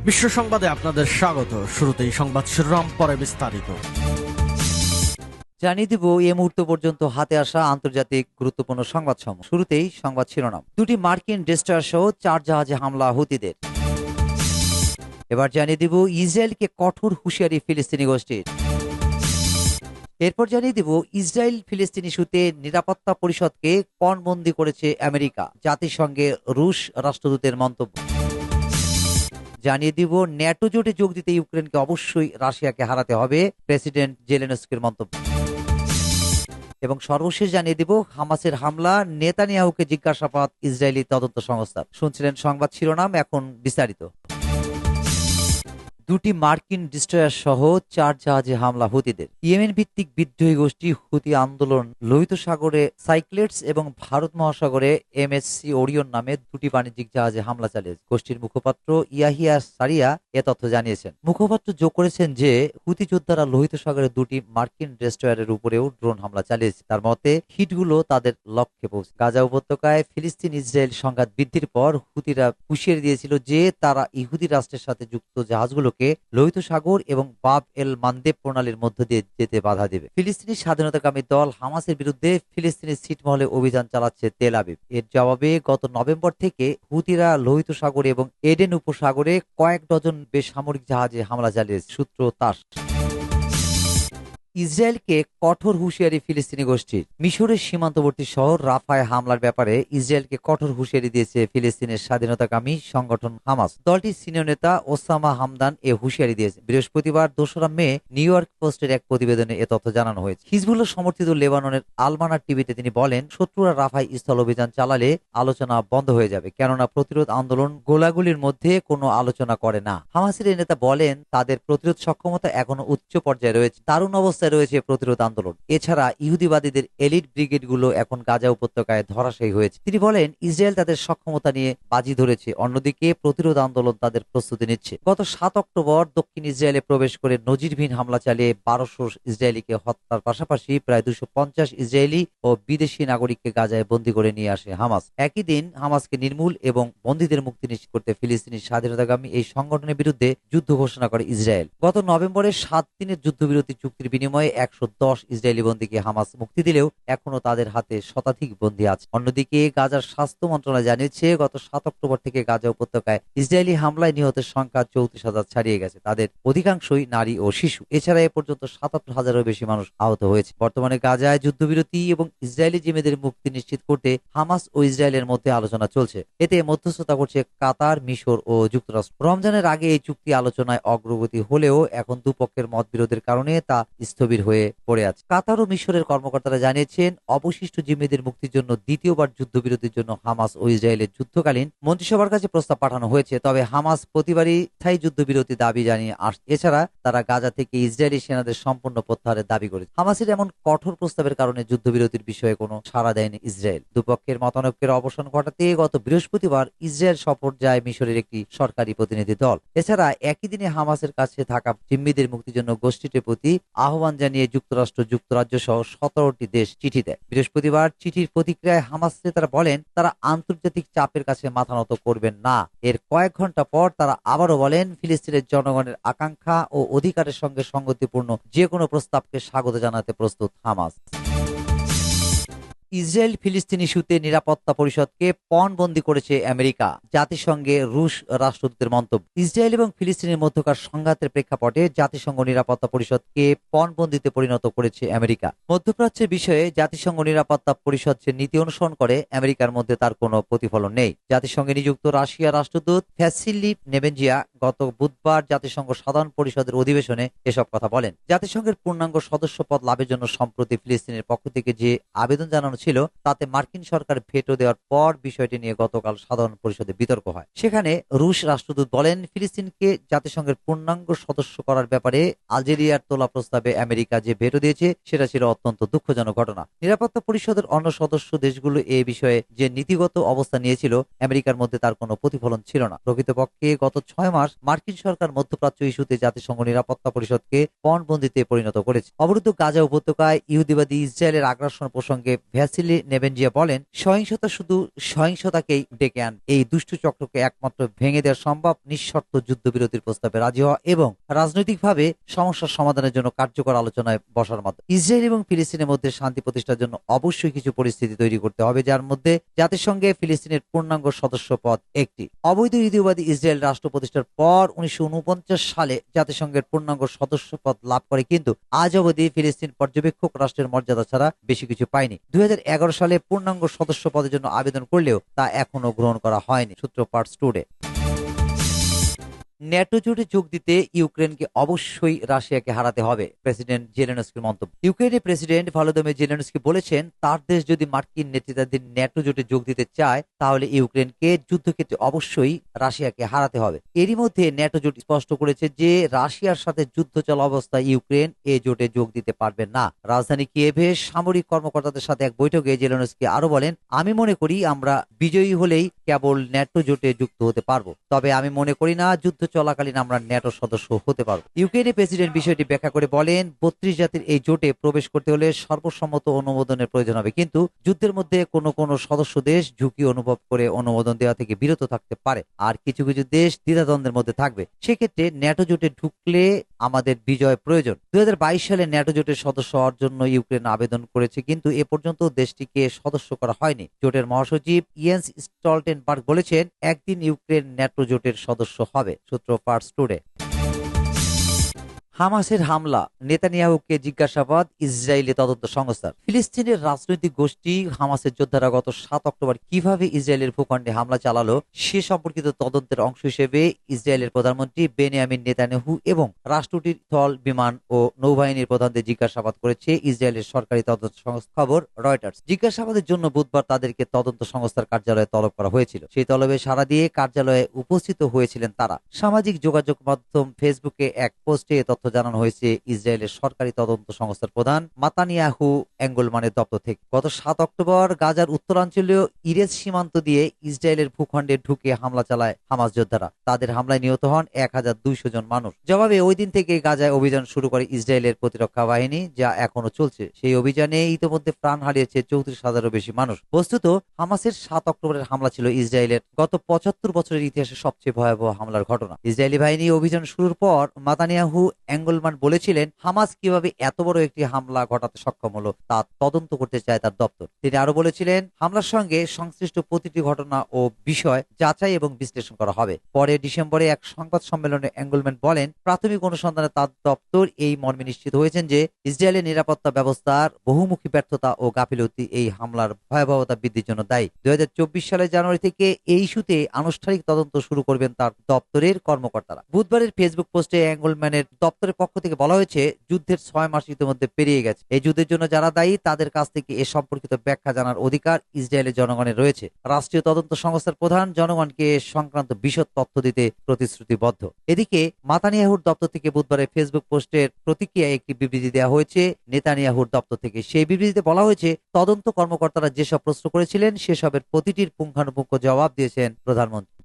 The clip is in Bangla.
বিশ্ব সংবাদে আপনাদের স্বাগত। শুরুতেই সংবাদ শিরোনাম, পরে বিস্তারিত। জানিয়ে দিব এ মুহূর্ত পর্যন্ত হাতে আসা আন্তর্জাতিক গুরুত্বপূর্ণ সংবাদসমূহ। শুরুতেই সংবাদ শিরোনাম। দুটি মার্কিন ডেস্ট্রয়ার সহ 4 জাহাজে হামলা হুতিদের। এবার জানিয়ে দিব ইসরায়েলকে কঠোর হুঁশিয়ারি ফিলিস্তিনি গোষ্ঠীর। এরপর জানিয়ে দিব ইসরায়েল ফিলিস্তিন ইস্যুতে নিরাপত্তা পরিষদকে পণবন্দি করেছে আমেরিকা, জাতিসংঘে রুশ রাষ্ট্রদূতের মন্তব্য। জানিয়ে দিব ন্যাটো জোটে যোগ দিতে ইউক্রেনকে অবশ্যই রাশিয়াকে হারাতে হবে, প্রেসিডেন্ট জেলেনস্কির মন্তব্য। এবং সর্বশেষ জানিয়ে দিব হামাসের হামলা, নেতানিয়াহুকে জিজ্ঞাসাবাদ ইসরায়েলি তদন্ত সংস্থা। শুনছিলেন সংবাদ শিরোনাম, এখন বিস্তারিত। দুটি মার্কিন ডিস্ট্রয়ার সহ 4 জাহাজে হামলা হুতিদের। ইয়েমেন ভিত্তিক বিদ্রোহী গোষ্ঠী হুতি আন্দোলন লোহিত সাগরে সাইক্লেটস এবং ভারত মহাসাগরে এমএসসি ওরিয়ন নামে দুটি বাণিজ্যিক জাহাজে হামলা চালিয়েছে। গোষ্ঠীর মুখপাত্র ইয়াহিয়া সারিয়া এ তথ্য জানিয়েছেন। মুখপাত্র যোগ করেছেন যে হুতি যোদ্ধারা লোহিত সাগরে দুটি মার্কিন ডেস্ট্রয়ারের উপরেও ড্রোন হামলা চালিয়েছে। তার মতে হিটগুলো তাদের লক্ষ্যে পৌঁছে। গাজা উপত্যকায় ফিলিস্তিন ইসরায়েল সংঘাত বৃদ্ধির পর হুতিরা হুঁশিয়ারি দিয়েছিল যে তারা ইহুদি রাষ্ট্রের সাথে যুক্ত জাহাজগুলোকে লোহিত সাগর এবং বাব এল মানদেব প্রণালীর মধ্য দিয়ে যেতে বাধা দেবে। ফিলিস্তিনি স্বাধীনতাকামী দল হামাসের বিরুদ্ধে ফিলিস্তিনি ছিটমহলে অভিযান চালাচ্ছে তেল আবিব। এর জবাবে গত নভেম্বর থেকে হুতিরা লোহিত সাগর এবং এডেন উপসাগরে কয়েক ডজন বেসামরিক জাহাজে হামলা চালিয়েছে, সূত্র তাস। ইসরায়েলকে কঠোর হুঁশিয়ারি ফিলিস্তিনি গোষ্ঠীর। মিশরের সীমান্তবর্তী শহর রাফায় হামলার ব্যাপারে ইসরায়েলকে কঠোর হুঁশিয়ারি দিয়েছে ফিলিস্তিনের স্বাধীনতাকামী সংগঠন হামাস। দলটির সিনিয়র নেতা ওসামা হামদান এ হুঁশিয়ারি দিয়েছে। বৃহস্পতিবার 2 মে নিউ ইয়র্ক পোস্টের এক প্রতিবেদনে এ তথ্য জানানো হয়েছে। হিজবুল্লাহ সমর্থিত লেবাননের আলমানার টিভিতে তিনি বলেন, শত্রুরা রাফায় স্থল অভিযান চালালে আলোচনা বন্ধ হয়ে যাবে, কেননা প্রতিরোধ আন্দোলন গোলাগুলির মধ্যে কোনো আলোচনা করে না। হামাসের এই নেতা বলেন, তাদের প্রতিরোধ সক্ষমতা এখনো উচ্চ পর্যায়ে রয়েছে, দারুণ অবস্থায় রয়েছে প্রতিরোধ আন্দোলন। এছাড়া ইহুদিবাদীদের এলিট ব্রিগেডগুলো এখন গাজা উপত্যকায় ধরাশায়ী হয়েছে। তিনি বলেন, ইসরায়েল তাদের সক্ষমতা নিয়ে বাজি ধরেছে, অন্যদিকে প্রতিরোধ আন্দোলন তাদের প্রস্তুতি নিচ্ছে। গত 7 অক্টোবর দক্ষিণ ইসরায়েলে প্রবেশ করে নজিরবিহীন হামলা চালিয়ে 1200 ইসরায়েলিকে হত্যার পাশাপাশি প্রায় 250 ইসরায়েলি ও বিদেশি নাগরিককে গাজায় বন্দী করে নিয়ে আসে হামাস। একই দিন হামাসকে নির্মূল এবং বন্দীদের মুক্তি নিশ্চিত করতে ফিলিস্তিনি স্বাধীনতাকামী এই সংগঠনের বিরুদ্ধে যুদ্ধ ঘোষণা করে ইসরায়েল। গত নভেম্বরে 7 দিনের যুদ্ধবিরতি চুক্তির বিনিময়ে 110 ইসরায়েলি বন্দীকে হামাস মুক্তি দিলেও এখনো তাদের হাতে শতাধিক বন্দী আছে। অন্যদিকে গাজার স্বাস্থ্য মন্ত্রণালয় জানিয়েছে, গত 7 অক্টোবর থেকে গাজা উপত্যকায় ইসরায়েলি হামলায় নিহতের সংখ্যা 34,000 ছাড়িয়ে গেছে। তাদের অধিকাংশই নারী ও শিশু। এছাড়া এ পর্যন্ত 77,000-এরও বেশি মানুষ আহত হয়েছে। বর্তমানে গাজায় যুদ্ধবিরতি এবং ইসরায়েলি জিম্মিদের মুক্তি নিশ্চিত করতে হামাস ও ইসরায়েলের মধ্যে আলোচনা চলছে। এতে মধ্যস্থতা করছে কাতার, মিশর ও যুক্তরাষ্ট্র। রমজানের আগে এই চুক্তি আলোচনায় অগ্রগতি হলেও এখন দুপক্ষের মতবিরোধের কারণে তা স্থবির হয়ে পড়ে আছে। কাতার ও মিশরের কর্মকর্তারা জানিয়েছেন, অবশিষ্ট জিম্মিদের মুক্তির জন্য দ্বিতীয়বার যুদ্ধবিরতির জন্য হামাস ও ইসরায়েলের যুদ্ধকালীন মন্ত্রিসভার কাছে প্রস্তাব পাঠানো হয়েছে। তবে হামাস প্রতিবারই স্থায়ী যুদ্ধবিরতি দাবি জানিয়ে আসছে। এছাড়া তারা গাজা থেকে ইসরায়েলি সেনাদের সম্পূর্ণ প্রত্যাহারের দাবি করেছে। হামাসের এমন কঠোর প্রস্তাবের কারণে যুদ্ধবিরতির বিষয়ে কোনো সাড়া দেয়নি ইসরায়েল। দুপক্ষের মতানৈক্যের অবসান ঘটাতে গত বৃহস্পতিবার ইসরায়েল সফর যায় মিশরের একটি সরকারি প্রতিনিধি দল। এছাড়া একই দিনে হামাসের কাছে থাকা জিম্মিদের মুক্তির জন্য গোষ্ঠীটির প্রতি আহ্বান জানিয়ে যুক্তরাষ্ট্র, যুক্তরাজ্য সহ 17টি দেশ চিঠি দেয়। বৃহস্পতিবার চিঠির প্রতিক্রিয়ায় হামাস নেতারা বলেন, তারা আন্তর্জাতিক চাপের কাছে মাথা নত করবেন না। এর কয়েক ঘন্টা পর তারা আবারও বলেন, ফিলিস্তিনের জনগণের আকাঙ্ক্ষা ও অধিকারের সঙ্গে সঙ্গতিপূর্ণ যে কোনো প্রস্তাবকে স্বাগত জানাতে প্রস্তুত হামাস। ইসরায়েল ফিলিস্তিন ইস্যুতে নিরাপত্তা পরিষদকে পণবন্দি করেছে আমেরিকা, জাতিসংঘে রুশ রাষ্ট্রদূতের মন্তব্য। ইসরায়েল এবং ফিলিস্তিনের মধ্যকার সংঘাতের প্রেক্ষাপটে জাতিসংঘ নিরাপত্তা পরিষদকে পণবন্দিতে পরিণত করেছে আমেরিকা। মধ্যপ্রাচ্যের বিষয়ে জাতিসংঘ নিরাপত্তা পরিষদ যে নীতি অনুসরণ করে, আমেরিকার মধ্যে তার কোনো প্রতিফলন নেই। জাতিসংঘে নিযুক্ত রাশিয়া রাষ্ট্রদূত ভ্যাসিলি নেবেনজিয়া গত বুধবার জাতিসংঘ সাধারণ পরিষদের অধিবেশনে এসব কথা বলেন। জাতিসংঘের পূর্ণাঙ্গ সদস্য পদ লাভের জন্য সম্প্রতি ফিলিস্তিনের পক্ষ থেকে যে আবেদন জানানো ছিল, তাতে মার্কিন সরকার ভেটো দেওয়ার পর বিষয়টি নিয়ে গতকাল সাধারণ পরিষদে বিতর্ক হয়। সেখানে রুশ রাষ্ট্রদূত বলেন, ফিলিস্তিনকে জাতিসংঘের পূর্ণাঙ্গ সদস্য করার ব্যাপারে আলজেরিয়ার তোলা প্রস্তাবে আমেরিকা যে ভেটো দিয়েছে, সেটা ছিল অত্যন্ত দুঃখজনক ঘটনা। নিরাপত্তা পরিষদের অন্য সদস্য দেশগুলো এ বিষয়ে যে নীতিগত অবস্থা নিয়েছিল, আমেরিকার মধ্যে তার কোনো প্রতিফলন ছিল না। প্রকৃতপক্ষে গত 6 মাস মার্কিন সরকার মধ্যপ্রাচ্য ইস্যুতে জাতিসংঘ নিরাপত্তা পরিষদকে পণবন্দিতে পরিণত করেছে। অবরুদ্ধ গাজা উপত্যকায় ইহুদিবাদী ইসরায়েলের আগ্রাসন প্রসঙ্গে ভ্যাসিলি নেবেনজিয়া বলেন, সহিংসতা শুধু সহিংসতাকেই ডেকে আন। এই দুষ্টু চক্রকে একমাত্র ভেঙে দেওয়া সম্ভব নিঃশর্ত যুদ্ধবিরতির প্রস্তাবে রাজি হওয়া এবং রাজনৈতিকভাবে সমস্যার সমাধানের জন্য কার্যকর আলোচনায় বসার মতো। ইসরায়েল এবং ফিলিস্তিনের মধ্যে শান্তি প্রতিষ্ঠার জন্য অবশ্যই কিছু পরিস্থিতি তৈরি করতে হবে, যার মধ্যে জাতিসংঘে ফিলিস্তিনের পূর্ণাঙ্গ সদস্য পদ একটি। অবৈধ ইহুদিবাদী ইসরায়েল রাষ্ট্র প্রতিষ্ঠার পর 1949 সালে জাতিসংঘের পূর্ণাঙ্গ সদস্য পদ লাভ করে, কিন্তু আজ অবধি ফিলিস্তিন পর্যবেক্ষক রাষ্ট্রের মর্যাদা ছাড়া বেশি কিছু পায়নি। 2011 সালে পূর্ণাঙ্গ সদস্য পদের জন্য আবেদন করলেও তা এখনো গ্রহণ করা হয়নি। সূত্র পার্টস টুডে। ন্যাটো জোটে যোগ দিতে ইউক্রেনকে অবশ্যই রাশিয়াকে হারাতে হবে, প্রেসিডেন্ট জেলেনস্কির মন্তব্য। ইউক্রেনের প্রেসিডেন্ট ভলোদিমির জেলেনস্কি বলেছেন, তার দেশ যদি মার্কিন নেতৃত্বাধীন ন্যাটো জোটে যোগ দিতে চায় তাহলে ইউক্রেনকে যুদ্ধক্ষেত্রে অবশ্যই রাশিয়াকে হারাতে হবে। এরই মধ্যে ন্যাটো জোট স্পষ্ট করেছে যে রাশিয়ার সাথে যুদ্ধ চলা অবস্থায় ইউক্রেন এই জোটে যোগ দিতে পারবে না। রাজধানী কিয়েভে সামরিক কর্মকর্তাদের সাথে এক বৈঠকে জেলেনস্কি আরো বলেন, আমি মনে করি আমরা বিজয়ী হলেই কেবল ন্যাটো জোটে যুক্ত হতে পারবো, তবে আমি মনে করি না যুদ্ধ চলাকালীন আমরা ন্যাটো সদস্য হতে পারব। ইউক্রেনের প্রেসিডেন্ট বিষয়টি ব্যাখ্যা করে বলেন, 32 জাতির এই জোটে প্রবেশ করতে হলে সর্বসম্মত অনুমোদনের প্রয়োজন হবে, কিন্তু যুদ্ধের মধ্যে কোনো সদস্য দেশ ঝুঁকি অনুভব করে অনুমোদন দেওয়া থেকে বিরত থাকতে পারে, আর কিছু কিছু দেশ দ্বিধাদ্বন্দ্বের মধ্যে থাকবে। সেক্ষেত্রে ন্যাটো জোটে ঢুকলে আমাদের বিজয় প্রয়োজন। 2022 সালে ন্যাটো জোটের সদস্য হওয়ার জন্য ইউক্রেন আবেদন করেছে, কিন্তু এ পর্যন্ত দেশটিকে সদস্য করা হয়নি। জোটের মহাসচিব ইয়েন্স স্টলটেনবার্গ বলেছেন, একদিন ইউক্রেন ন্যাটো জোটের সদস্য হবে। সূত্র পার্টস টুডে। হামাসের হামলা, নেতানিয়াহুকে জিজ্ঞাসাবাদ ইসরায়েলি তদন্ত সংস্থার। ফিলিস্তিনের রাজনৈতিক গোষ্ঠী হামাসের যোদ্ধারা গত 7 অক্টোবর কিভাবে ইসরায়েলের ভূখণ্ডে হামলা চালালো সে সম্পর্কিত তদন্তের অংশ হিসেবে ইসরায়েলের প্রধানমন্ত্রী বেনিয়ামিন নেতানিয়াহু এবং রাষ্ট্রটির স্থল, বিমান ও নৌবাহিনীর প্রধানদের জিজ্ঞাসাবাদ করেছে ইসরায়েলের সরকারি তদন্ত সংস্থা খবর রয়টার্স। জিজ্ঞাসাবাদের জন্য বুধবার তাদেরকে তদন্ত সংস্থার কার্যালয়ে তলব করা হয়েছিল। সেই তলবে সাড়া দিয়ে কার্যালয়ে উপস্থিত হয়েছিলেন তারা। সামাজিক যোগাযোগ মাধ্যম ফেসবুকে এক পোস্টে তথ্য জানানো হয়েছে ইসরায়েলের সরকারি তদন্ত সংস্থার প্রধান নেতানিয়াহু এঙ্গেলমানের দপ্তর থেকে। গত 7 অক্টোবর গাজার উত্তরাঞ্চলীয় ইরেজ সীমান্ত দিয়ে ইসরায়েলের ভূখণ্ডে ঢুকে হামলা চালায় হামাস যোদ্ধারা। তাদের হামলায় নিহত হন 1200 জন মানুষ। জবাবে ওই দিন থেকে গাজায় অভিযান শুরু করে ইসরায়েলের প্রতিরক্ষা বাহিনী, যা এখনো চলছে। সেই অভিযানে ইতিমধ্যে প্রাণ হারিয়েছে 34,000-এরও বেশি মানুষ। বস্তুত হামাসের 7 অক্টোবরের হামলা ছিল ইসরায়েলের গত 75 বছরের ইতিহাসে সবচেয়ে ভয়াবহ হামলার ঘটনা। ইসরায়েলি বাহিনী অভিযান শুরুর পর নেতানিয়াহু এঙ্গেলমান বলেছিলেন, হামাস কিভাবে এত বড় একটি হামলা ঘটাতে সক্ষম হলো তা তদন্ত করতে চায় তার দপ্তর। তিনি আরো বলেছিলেন, হামলার সঙ্গে সংশ্লিষ্ট প্রতিটি ঘটনা ও বিষয় যাচাই এবং বিশ্লেষণ করা হবে। পরে ডিসেম্বরে এক সংবাদ সম্মেলনে এঙ্গেলমান বলেন, প্রাথমিক অনুসন্ধানে তার দপ্তর এই মর্মে নিশ্চিত হয়েছেন যে ইসরায়েলের নিরাপত্তা ব্যবস্থার বহুমুখী ব্যর্থতা ও গাফিলতি এই হামলার ভয়াবহতা বৃদ্ধির জন্য দায়ী। 2024 সালের জানুয়ারি থেকে এই ইস্যুতে আনুষ্ঠানিক তদন্ত শুরু করবেন তার দপ্তরের কর্মকর্তারা। বুধবারের ফেসবুক পোস্টে এঙ্গেলম্যানের দপ্তরের পক্ষ থেকে বলা হয়েছে, যুদ্ধের 6 মাস ইতিমধ্যে পেরিয়ে গেছে। এই যুদ্ধের জন্য যারা দায়ী তাদের কাছ থেকে এ সম্পর্কিত ব্যাখ্যা জানার অধিকার ইসরায়েলের জনগণের রয়েছে। রাষ্ট্রীয় তদন্ত সংস্থার প্রধান জনগণকে সংক্রান্ত বিশদ তথ্য দিতে প্রতিশ্রুতিবদ্ধ। এদিকে নেতানিয়াহুর দপ্তর থেকে বুধবারের ফেসবুক পোস্টের প্রতিক্রিয়ায় একটি বিবৃতি দেওয়া হয়েছে নেতানিয়াহুর দপ্তর থেকে। সেই বিবৃতিতে বলা হয়েছে, তদন্ত কর্মকর্তারা যেসব প্রশ্ন করেছিলেন সেসবের প্রতিটির পুঙ্খানুপুঙ্খ জবাব দিয়েছেন প্রধানমন্ত্রী।